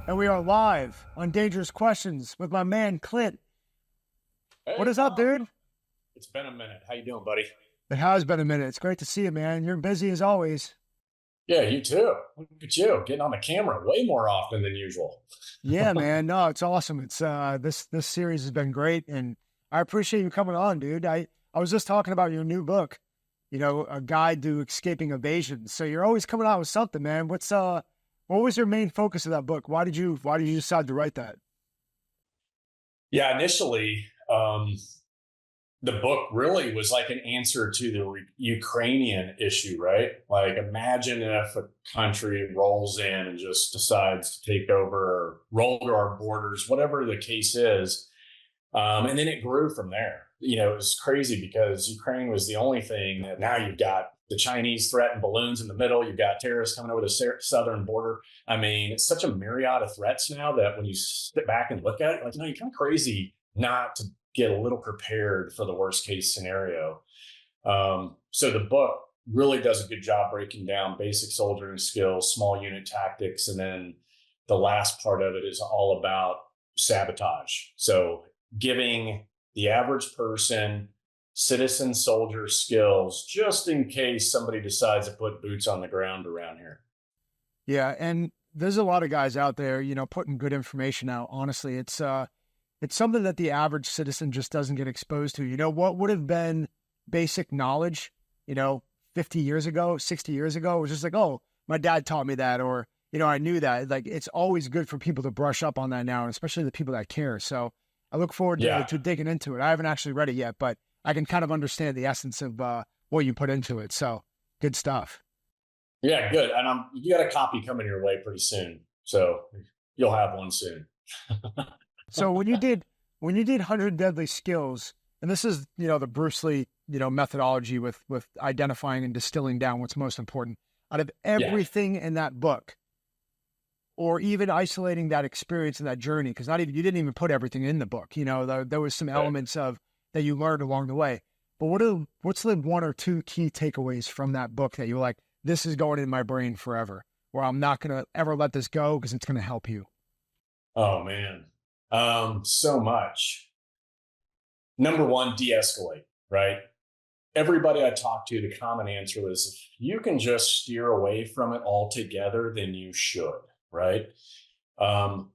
And we are live on Dangerous Questions with my man, Clint. Hey, What is up, dude? it's been a minute. How you doing, buddy? It has been a minute. It's great to see you, man. You're busy as always. Yeah, you too. Look at you getting on the camera way more often than usual. Yeah, man. No, it's awesome. It's this series has been great, and I appreciate you coming on, dude. I was just talking about your new book, A Guide to Escaping Evasion. So you're always coming out with something, man. What was your main focus of that book? Why did you decide to write that? Yeah, initially, the book really was like an answer to the Ukrainian issue, right? Like, imagine if a country rolls in and just decides to take over or roll to our borders, whatever the case is. And then it grew from there. It was crazy because Ukraine was the only thing that now you've got the Chinese threat and balloons in the middle. You've got terrorists coming over the southern border. I mean, it's such a myriad of threats now that when you sit back and look at it, you're kind of crazy not to get a little prepared for the worst case scenario. So the book really does a good job breaking down basic soldiering skills, small unit tactics, and then the last part of it is all about sabotage. So giving the average person citizen soldier skills just in case somebody decides to put boots on the ground around here. Yeah, and there's a lot of guys out there, putting good information out. Honestly, it's something that the average citizen just doesn't get exposed to. What would have been basic knowledge, 50 years ago, 60 years ago, it was just like, oh, my dad taught me that, or, I knew that. Like, it's always good for people to brush up on that now, and especially the people that care. So I look forward to digging into it. I haven't actually read it yet, but I can kind of understand the essence of what you put into it. So good stuff. Yeah, good. And you got a copy coming your way pretty soon. So you'll have one soon. So when you did 100 Deadly Skills, and this is, the Bruce Lee, methodology with identifying and distilling down what's most important out of everything in that book, or even isolating that experience and that journey, because you didn't even put everything in the book. There was some elements of that you learned along the way. But what's the one or two key takeaways from that book that you're like, this is going in my brain forever, where I'm not going to ever let this go because it's going to help you? Oh, man. So much. Number one, de-escalate, right? Everybody I talked to, the common answer was, if you can just steer away from it altogether, then you should, right?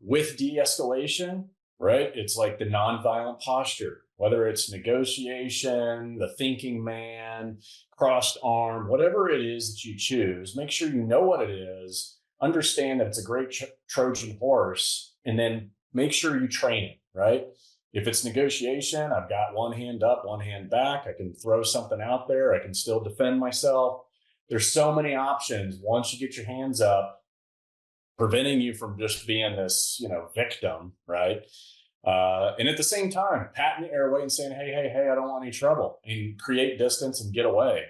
With de-escalation, right? It's like the nonviolent posture, whether it's negotiation, the thinking man, crossed arm, whatever it is that you choose, make sure you know what it is, understand that it's a great Trojan horse, and then make sure you train it, right? If it's negotiation, I've got one hand up, one hand back. I can throw something out there. I can still defend myself. There's so many options once you get your hands up, preventing you from just being this, victim, right? And at the same time, patting the airway and saying, hey, I don't want any trouble, and create distance and get away.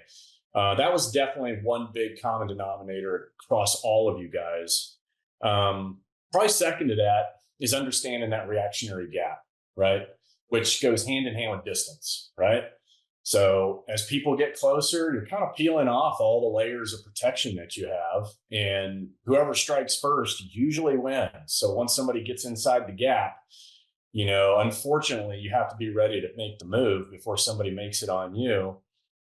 That was definitely one big common denominator across all of you guys. Probably second to that is understanding that reactionary gap, right? Which goes hand in hand with distance, right? So as people get closer, you're kind of peeling off all the layers of protection that you have, and whoever strikes first usually wins. So once somebody gets inside the gap, unfortunately, you have to be ready to make the move before somebody makes it on you.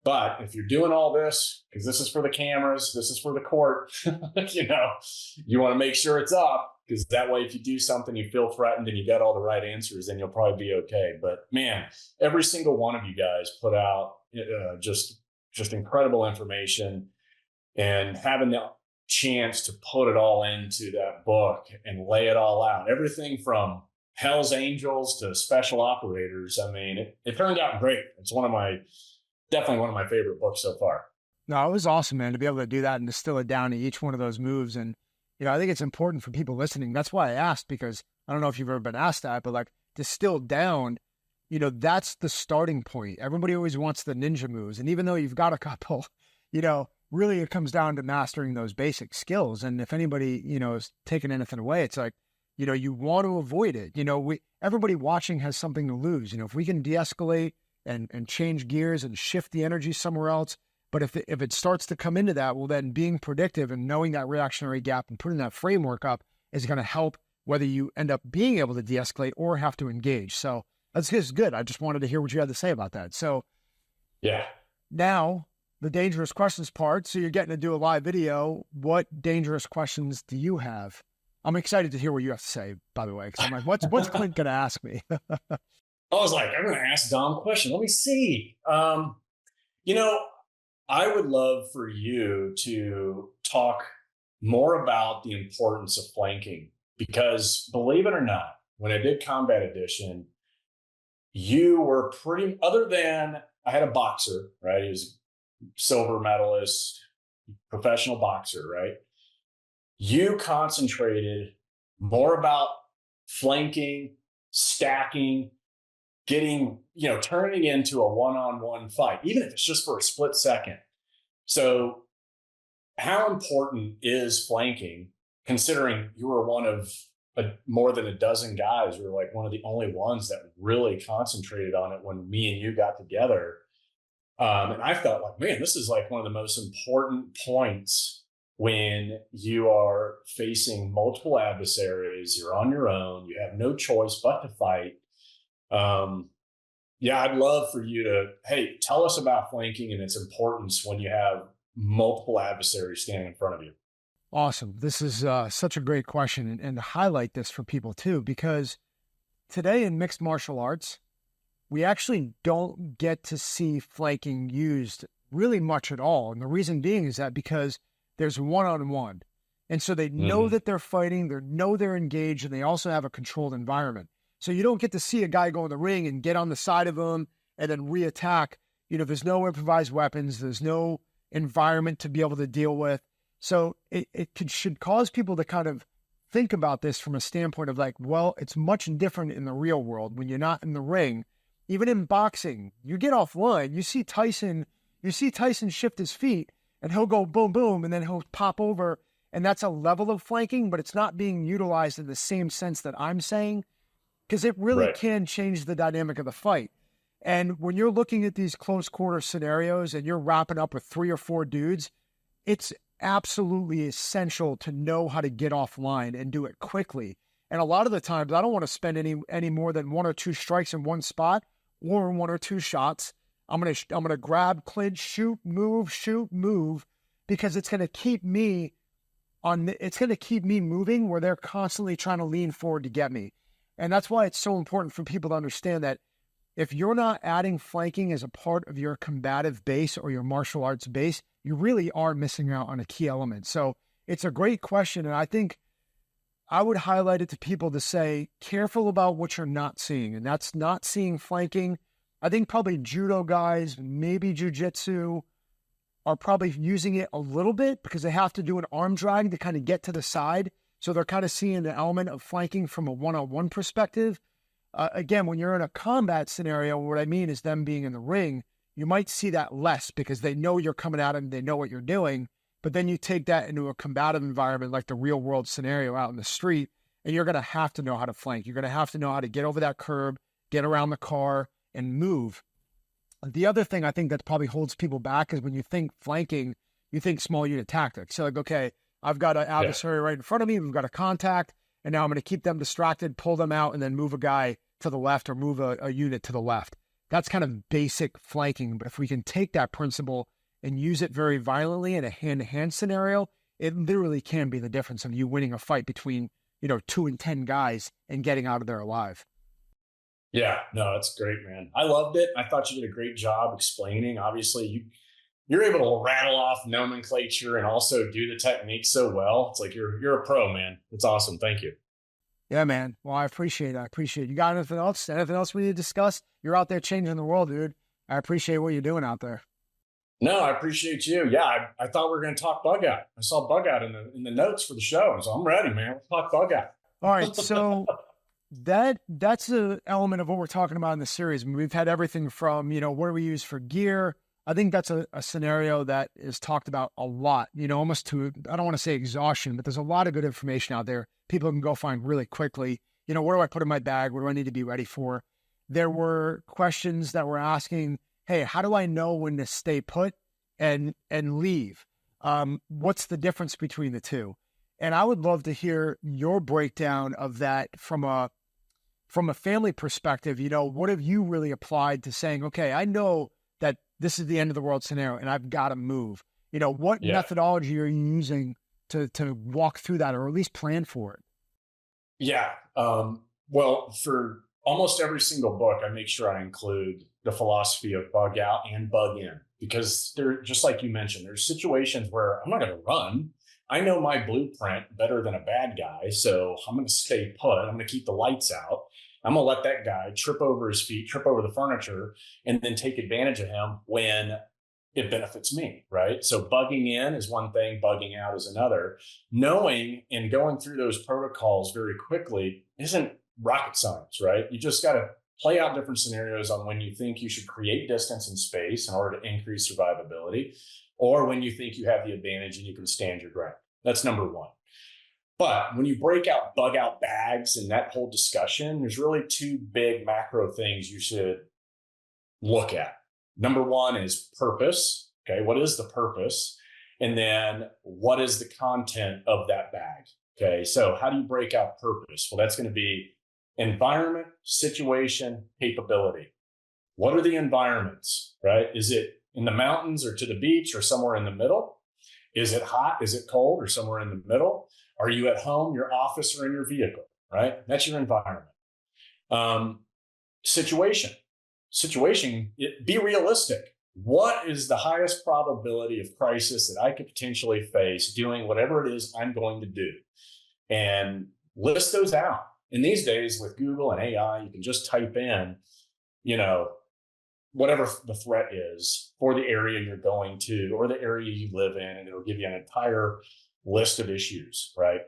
But if you're doing all this, because this is for the cameras, this is for the court, you want to make sure it's up, because that way, if you do something, you feel threatened and you got all the right answers, then you'll probably be okay. But man, every single one of you guys put out just incredible information, and having the chance to put it all into that book and lay it all out, everything from Hell's Angels to special operators. I mean, it turned out great. It's definitely one of my favorite books so far. No, it was awesome, man, to be able to do that and distill it down to each one of those moves. And, I think it's important for people listening. That's why I asked, because I don't know if you've ever been asked that, but like, distilled down, that's the starting point. Everybody always wants the ninja moves. And even though you've got a couple, really it comes down to mastering those basic skills. And if anybody, is taking anything away, it's like, you want to avoid it. Everybody watching has something to lose. If we can de-escalate and change gears and shift the energy somewhere else, but if it starts to come into that, well, then being predictive and knowing that reactionary gap and putting that framework up is going to help whether you end up being able to de-escalate or have to engage. So that's just good. I just wanted to hear what you had to say about that. So Yeah. now the dangerous questions part. So you're getting to do a live video. What dangerous questions do you have? I'm excited to hear what you have to say, by the way, because I'm like, what's Clint going to ask me? I was like, I'm going to ask Dom a question. Let me see. You know, I would love for you to talk more about the importance of flanking, because believe it or not, when I did Combat Edition, you were pretty, other than I had a boxer, right? He was a silver medalist, professional boxer, right? You concentrated more about flanking, stacking, getting, turning into a one-on-one fight, even if it's just for a split second. So how important is flanking, considering you were one of more than a dozen guys? You were like one of the only ones that really concentrated on it when me and you got together. And I felt like, man, this is like one of the most important points when you are facing multiple adversaries. You're on your own. You have no choice but to fight. Yeah, I'd love for you to, hey, tell us about flanking and its importance when you have multiple adversaries standing in front of you. Awesome. This is such a great question, and to highlight this for people too, because today in mixed martial arts, we actually don't get to see flanking used really much at all. And the reason being is that because there's one-on-one. And so they know that they're fighting, they know they're engaged, and they also have a controlled environment. So you don't get to see a guy go in the ring and get on the side of him and then re-attack. There's no improvised weapons. There's no environment to be able to deal with. So it should cause people to kind of think about this from a standpoint of like, well, it's much different in the real world when you're not in the ring. Even in boxing, you get offline. You see Tyson shift his feet and he'll go boom, boom, and then he'll pop over. And that's a level of flanking, but it's not being utilized in the same sense that I'm saying, because it really can change the dynamic of the fight. And when you're looking at these close quarter scenarios and you're wrapping up with 3 or 4 dudes, it's absolutely essential to know how to get offline and do it quickly. And a lot of the times, I don't want to spend any more than 1 or 2 strikes in one spot or 1 or 2 shots. I'm gonna grab, clinch, shoot, move, because it's gonna keep me moving where they're constantly trying to lean forward to get me. And that's why it's so important for people to understand that if you're not adding flanking as a part of your combative base or your martial arts base, you really are missing out on a key element. So it's a great question. And I think I would highlight it to people to say, careful about what you're not seeing. And that's not seeing flanking. I think probably judo guys, maybe jiu-jitsu, are probably using it a little bit because they have to do an arm drag to kind of get to the side. So they're kind of seeing the element of flanking from a one-on-one perspective. Again, when you're in a combat scenario, what I mean is them being in the ring, you might see that less because they know you're coming at them, they know what you're doing. But then you take that into a combative environment like the real world scenario out in the street, and you're going to have to know how to flank. You're going to have to know how to get over that curb, get around the car, and move. The other thing I think that probably holds people back is when you think flanking, you think small unit tactics. So like, okay, I've got an adversary right in front of me, we've got a contact, and now I'm going to keep them distracted, pull them out, and then move a guy to the left or move a unit to the left. That's kind of basic flanking. But if we can take that principle and use it very violently in a hand-to-hand scenario, it literally can be the difference of you winning a fight between, 2 and 10 guys and getting out of there alive. Yeah, no, that's great, man. I loved it. I thought you did a great job explaining. Obviously, you're able to rattle off nomenclature and also do the technique so well. It's like you're a pro, man. It's awesome. Thank you. Yeah, man. Well, I appreciate it. You got anything else? Anything else we need to discuss? You're out there changing the world, dude. I appreciate what you're doing out there. No, I appreciate you. Yeah, I thought we were going to talk bug out. I saw bug out in the notes for the show, so I'm ready, man. Let's talk bug out. All right, so that's an element of what we're talking about in the series. I mean, we've had everything from, what do we use for gear? I think that's a scenario that is talked about a lot, almost to, I don't want to say exhaustion, but there's a lot of good information out there. People can go find really quickly. Where do I put in my bag? What do I need to be ready for? There were questions that were asking, hey, how do I know when to stay put and leave? What's the difference between the two? And I would love to hear your breakdown of that from a family perspective. What have you really applied to saying, okay, I know that this is the end of the world scenario and I've got to move? What Yeah. methodology are you using to walk through that, or at least plan for it? Yeah. Well, for almost every single book, I make sure I include the philosophy of bug out and bug in, because they're just like you mentioned, there's situations where I'm not going to run. I know my blueprint better than a bad guy. So I'm going to stay put. I'm going to keep the lights out. I'm going to let that guy trip over his feet, trip over the furniture, and then take advantage of him when it benefits me, right? So bugging in is one thing, bugging out is another. Knowing and going through those protocols very quickly isn't rocket science, right? You just got to play out different scenarios on when you think you should create distance and space in order to increase survivability, or when you think you have the advantage and you can stand your ground. That's number one. But when you break out bug out bags and that whole discussion, there's really two big macro things you should look at. Number one is purpose. Okay, what is the purpose? And then what is the content of that bag? Okay, so how do you break out purpose? Well, that's going to be environment, situation, capability. What are the environments, right? Is it in the mountains or to the beach or somewhere in the middle? Is it hot? Is it cold or somewhere in the middle? Are you at home, your office, or in your vehicle, right? That's your environment. Situation, be realistic. What is the highest probability of crisis that I could potentially face doing whatever it is I'm going to do? And list those out. And these days with Google and AI, you can just type in, whatever the threat is for the area you're going to or the area you live in, and it'll give you an entire list of issues, right?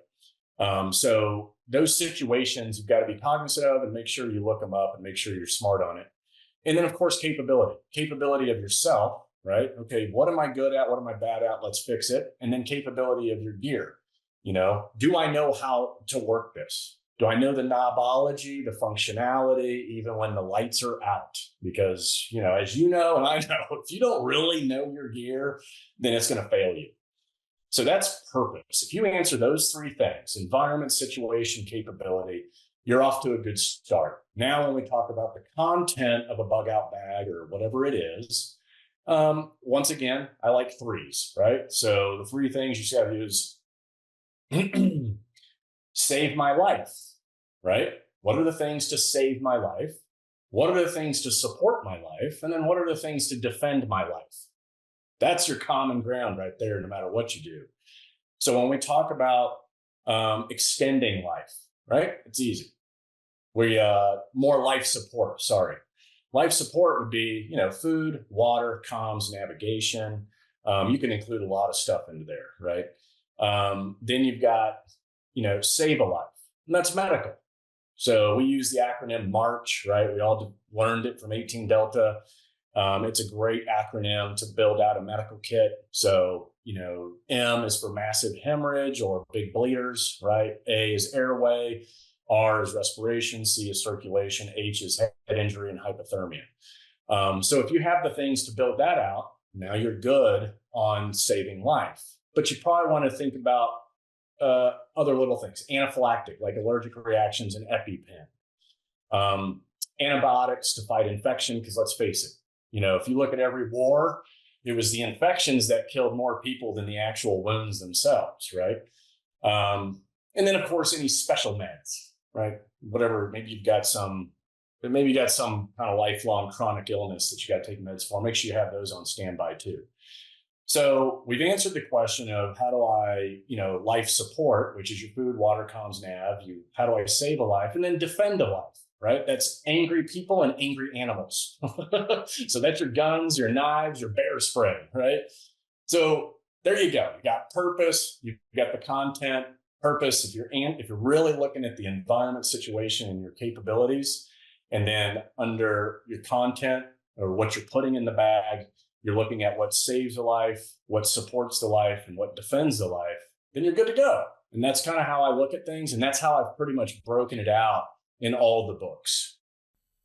So those situations you've got to be cognizant of and make sure you look them up and make sure you're smart on it. And then, of course, capability of yourself, right? Okay, what am I good at? What am I bad at? Let's fix it. And then capability of your gear. Do I know how to work this? Do I know the knobology, the functionality, even when the lights are out? Because, as you know, and I know, if you don't really know your gear, then it's going to fail you. So that's purpose. If you answer those three things, environment, situation, capability, you're off to a good start. Now, when we talk about the content of a bug out bag or whatever it is, once again, I like threes, right? So the three things you should have is save my life, right? What are the things to save my life? What are the things to support my life? And then what are the things to defend my life? That's your common ground right there, no matter what you do. So when we talk about extending life, right? It's easy. More life support, Life support would be, food, water, comms, navigation. You can include a lot of stuff into there, right? Then you've got, save a life, and that's medical. So we use the acronym MARCH, right? We all learned it from 18 Delta. It's a great acronym to build out a medical kit. So, M is for massive hemorrhage or big bleeders, right? A is airway, R is respiration, C is circulation, H is head injury and hypothermia. So if you have the things to build that out, now you're good on saving life. But you probably want to think about other little things, anaphylactic, like allergic reactions and EpiPen. Antibiotics to fight infection, because let's face it, if you look at every war, it was the infections that killed more people than the actual wounds themselves, right? And then, of course, any special meds, right? Whatever, maybe you've got some kind of lifelong chronic illness that you got to take meds for. Make sure you have those on standby too. So we've answered the question of how do I, life support, which is your food, water, comms, nav. How do I save a life and then defend a life, right? That's angry people and angry animals. So that's your guns, your knives, your bear spray, right? So there you go. You got purpose. You've got the content. Purpose. If you're really looking at the environment, situation, and your capabilities, and then under your content or what you're putting in the bag, you're looking at what saves a life, what supports the life, and what defends the life, then you're good to go. And that's kind of how I look at things. And that's how I've pretty much broken it out in all the books.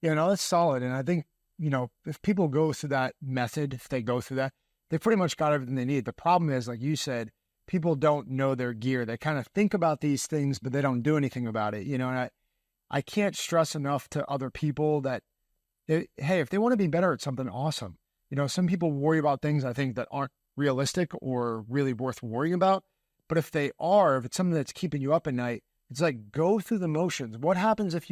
Yeah, no, that's solid. And I think, if people go through that method, if they go through that, they pretty much got everything they need. The problem is, like you said, people don't know their gear. They kind of think about these things, but they don't do anything about it, and I can't stress enough to other people that, hey, if they want to be better at something, awesome. Some people worry about things I think that aren't realistic or really worth worrying about. But if they are, if it's something that's keeping you up at night, it's like, go through the motions. What happens if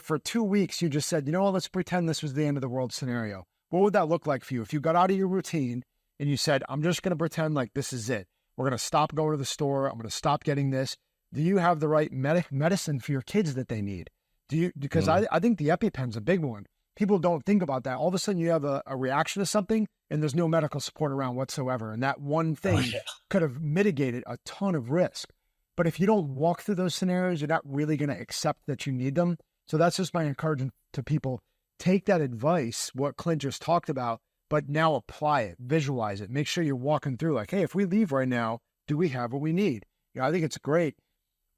for 2 weeks you just said, let's pretend this was the end of the world scenario? What would that look like for you? If you got out of your routine and you said, I'm just going to pretend like this is it. We're going to stop going to the store. I'm going to stop getting this. Do you have the right medicine for your kids that they need? Because I think the EpiPen's a big one. People don't think about that. All of a sudden you have a reaction to something and there's no medical support around whatsoever. And that one thing could have mitigated a ton of risk. But if you don't walk through those scenarios, you're not really going to accept that you need them. So that's just my encouragement to people. Take that advice, what Clint just talked about, but now apply it, visualize it. Make sure you're walking through like, hey, if we leave right now, do we have what we need? I think it's great.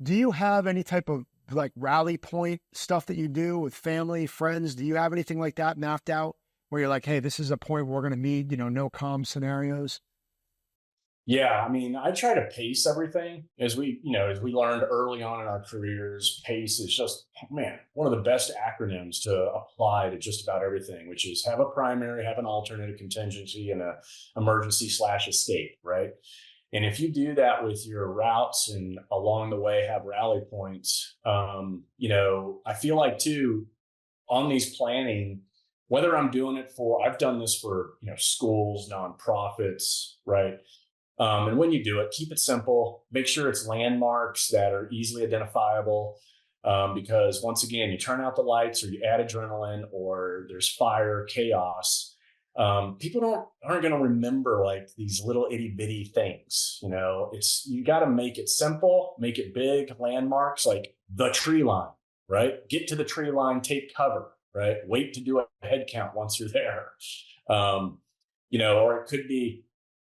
Do you have any type of like rally point stuff that you do with family, friends? Do you have anything like that mapped out where you're like, hey, this is a point where we're going to meet, no calm scenarios? Yeah, I mean, I try to pace everything as we learned early on in our careers. Pace is just, man, one of the best acronyms to apply to just about everything, which is have a primary, have an alternate, a contingency, and a emergency/escape, right? And if you do that with your routes and along the way have rally points, I feel like too, on these planning, whether I'm doing it I've done this for, schools, nonprofits, right? And when you do it, keep it simple. Make sure it's landmarks that are easily identifiable. Because once again, you turn out the lights or you add adrenaline or there's fire, chaos. People aren't going to remember like these little itty bitty things. You got to make it simple, make it big. Landmarks like the tree line, right? Get to the tree line, take cover, right? Wait to do a head count once you're there. Or it could be,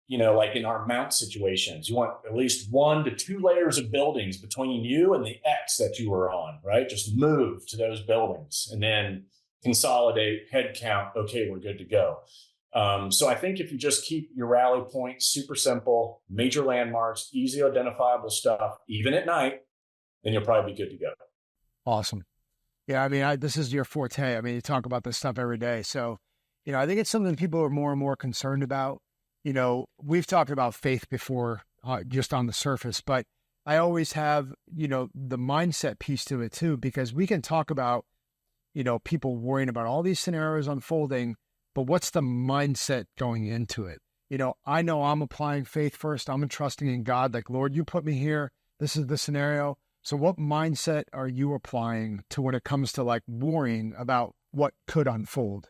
like in our mount situations, you want at least 1 to 2 layers of buildings between you and the X that you were on, right? Just move to those buildings and then consolidate, head count. Okay, we're good to go. So I think if you just keep your rally points super simple, major landmarks, easy identifiable stuff, even at night, then you'll probably be good to go. Awesome. Yeah, I mean, this is your forte. I mean, you talk about this stuff every day. So, I think it's something people are more and more concerned about. We've talked about faith before, just on the surface, but I always have, the mindset piece to it too, because we can talk about, people worrying about all these scenarios unfolding, but what's the mindset going into it? I know I'm applying faith first. I'm trusting in God, like, Lord, you put me here. This is the scenario. So what mindset are you applying to when it comes to like worrying about what could unfold?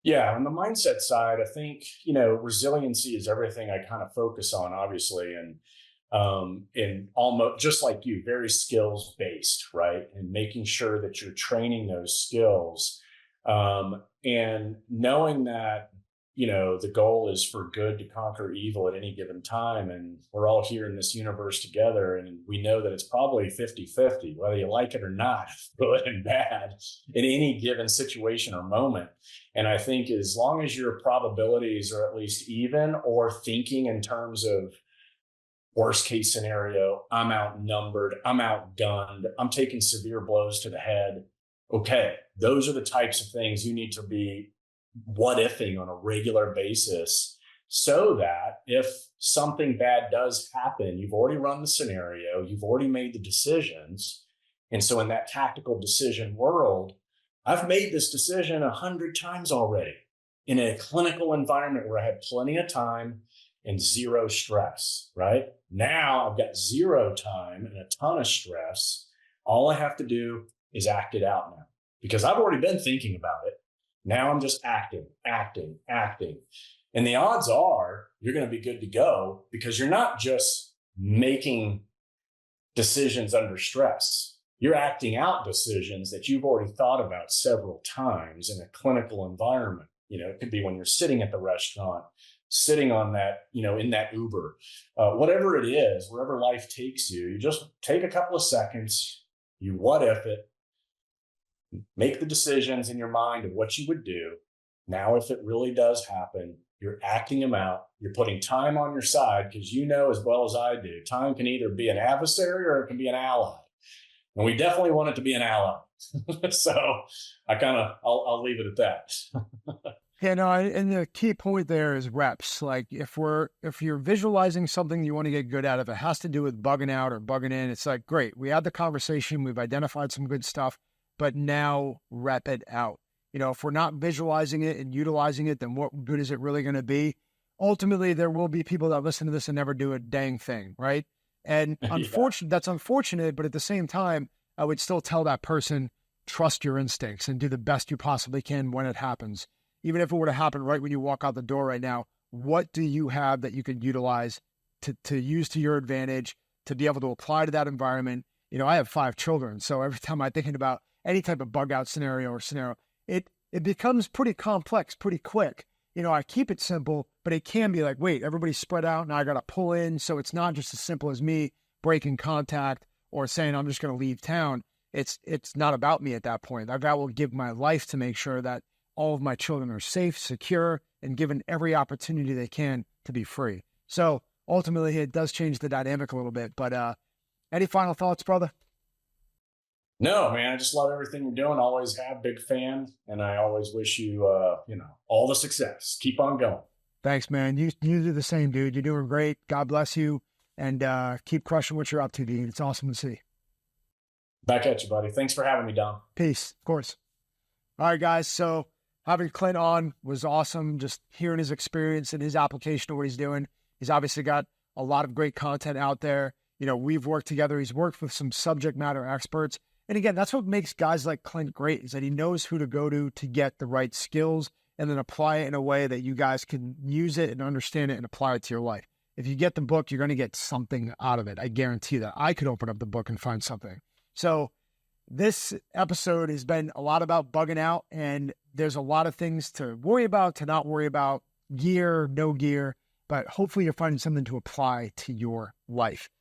Yeah, on the mindset side, I think, resiliency is everything I kind of focus on, obviously. And almost just like you, very skills based, right? And making sure that you're training those skills. And knowing that, the goal is for good to conquer evil at any given time. And we're all here in this universe together. And we know that it's probably 50-50, whether you like it or not, good and bad in any given situation or moment. And I think as long as your probabilities are at least even or thinking in terms of worst case scenario, I'm outnumbered, I'm outgunned, I'm taking severe blows to the head. Okay, those are the types of things you need to be what ifing on a regular basis so that if something bad does happen, you've already run the scenario, you've already made the decisions. And so in that tactical decision world, I've made this decision 100 times already in a clinical environment where I had plenty of time and zero stress, right? Now I've got zero time and a ton of stress. All I have to do is act it out now because I've already been thinking about it. Now I'm just acting. And the odds are you're going to be good to go because you're not just making decisions under stress. You're acting out decisions that you've already thought about several times in a clinical environment. It could be when you're sitting at the restaurant, sitting on that, in that Uber, whatever it is, wherever life takes you, you just take a couple of seconds, you what if it, make the decisions in your mind of what you would do. Now, if it really does happen, You're acting them out. You're putting time on your side because you know as well as I do, time can either be an adversary or it can be an ally. And we definitely want it to be an ally. So I'll leave it at that. Yeah, no, and the key point there is reps. Like if you're visualizing something you want to get good at, if it has to do with bugging out or bugging in, it's like, great, we had the conversation, we've identified some good stuff, but now rep it out. If we're not visualizing it and utilizing it, then what good is it really going to be? Ultimately, there will be people that listen to this and never do a dang thing, right? And that's unfortunate, but at the same time, I would still tell that person, trust your instincts and do the best you possibly can when it happens. Even if it were to happen right when you walk out the door right now, what do you have that you could utilize to use to your advantage, to be able to apply to that environment? I have 5 children, so every time I'm thinking about any type of bug out scenario, it becomes pretty complex pretty quick. I keep it simple, but it can be like, wait, everybody's spread out, now I got to pull in. So it's not just as simple as me breaking contact or saying I'm just going to leave town. It's not about me at that point. I will give my life to make sure that all of my children are safe, secure, and given every opportunity they can to be free. So ultimately, it does change the dynamic a little bit. But any final thoughts, brother? No, man, I just love everything you're doing. Always have, big fan. And I always wish you, all the success. Keep on going. Thanks, man. You do the same, dude. You're doing great. God bless you. And keep crushing what you're up to, dude. It's awesome to see. Back at you, buddy. Thanks for having me, Dom. Peace, of course. All right, guys. So having Clint on was awesome. Just hearing his experience and his application of what he's doing. He's obviously got a lot of great content out there. We've worked together. He's worked with some subject matter experts. And again, that's what makes guys like Clint great, is that he knows who to go to get the right skills and then apply it in a way that you guys can use it and understand it and apply it to your life. If you get the book, you're going to get something out of it. I guarantee that. I could open up the book and find something. So this episode has been a lot about bugging out, and there's a lot of things to worry about, to not worry about, gear, no gear, but hopefully you're finding something to apply to your life.